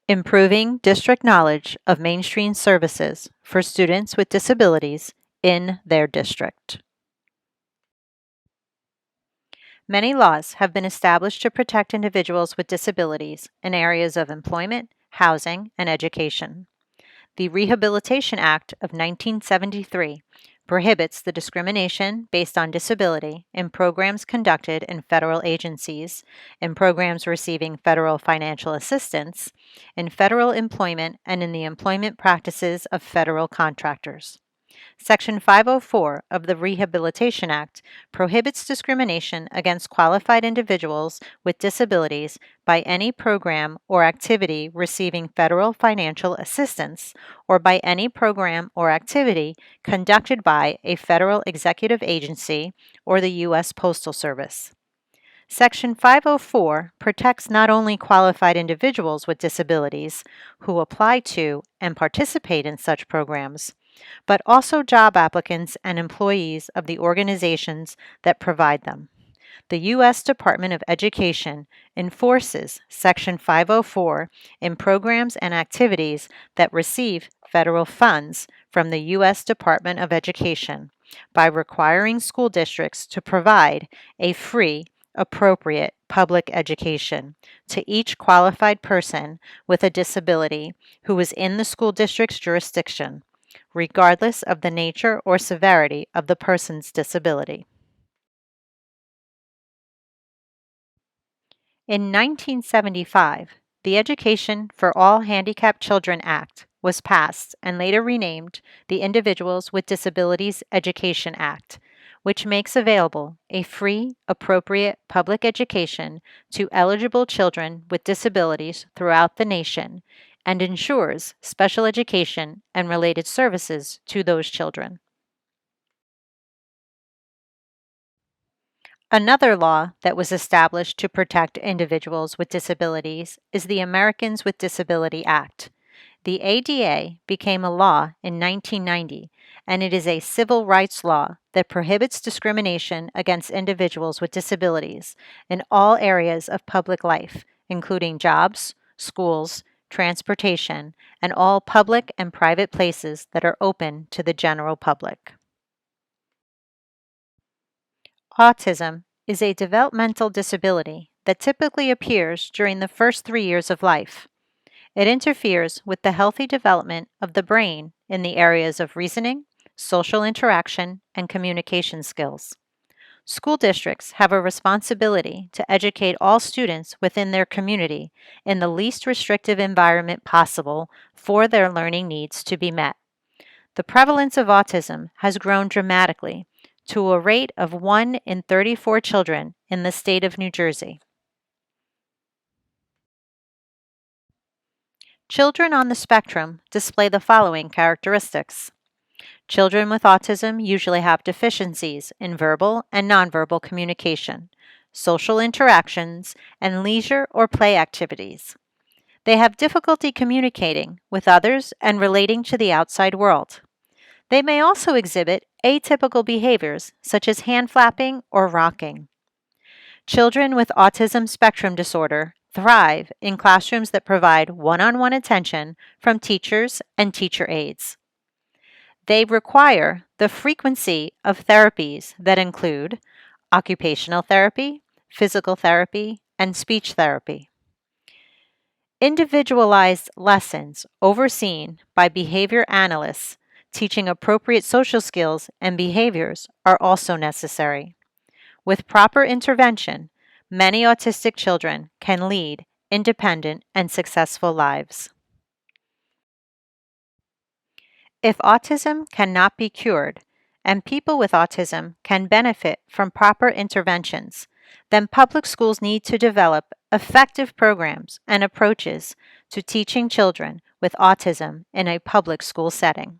Improving district knowledge of mainstream services for students with disabilities in their district. Many laws have been established to protect individuals with disabilities in areas of employment, housing, and education. The Rehabilitation Act of 1973 prohibits the discrimination based on disability in programs conducted in federal agencies, in programs receiving federal financial assistance, in federal employment, and in the employment practices of federal contractors. Section 504 of the Rehabilitation Act prohibits discrimination against qualified individuals with disabilities by any program or activity receiving federal financial assistance or by any program or activity conducted by a federal executive agency or the U.S. Postal Service. Section 504 protects not only qualified individuals with disabilities who apply to and participate in such programs, but also job applicants and employees of the organizations that provide them. The U.S. Department of Education enforces Section 504 in programs and activities that receive federal funds from the U.S. Department of Education by requiring school districts to provide a free, appropriate public education to each qualified person with a disability who is in the school district's jurisdiction, regardless of the nature or severity of the person's disability. In 1975, the Education for All Handicapped Children Act was passed and later renamed the Individuals with Disabilities Education Act, which makes available a free, appropriate public education to eligible children with disabilities throughout the nation and ensures special education and related services to those children. Another law that was established to protect individuals with disabilities is the Americans with Disability Act. The ADA became a law in 1990, and it is a civil rights law that prohibits discrimination against individuals with disabilities in all areas of public life, including jobs, schools, transportation, and all public and private places that are open to the general public. Autism is a developmental disability that typically appears during the first 3 years of life. It interferes with the healthy development of the brain in the areas of reasoning, social interaction, and communication skills. School districts have a responsibility to educate all students within their community in the least restrictive environment possible for their learning needs to be met. The prevalence of autism has grown dramatically to a rate of 1 in 34 children in the state of New Jersey. Children on the spectrum display the following characteristics. Children with autism usually have deficiencies in verbal and nonverbal communication, social interactions, and leisure or play activities. They have difficulty communicating with others and relating to the outside world. They may also exhibit atypical behaviors such as hand flapping or rocking. Children with autism spectrum disorder thrive in classrooms that provide one-on-one attention from teachers and teacher aides. They require the frequency of therapies that include occupational therapy, physical therapy, and speech therapy. Individualized lessons overseen by behavior analysts teaching appropriate social skills and behaviors are also necessary. With proper intervention, many autistic children can lead independent and successful lives. If autism cannot be cured, and people with autism can benefit from proper interventions, then public schools need to develop effective programs and approaches to teaching children with autism in a public school setting.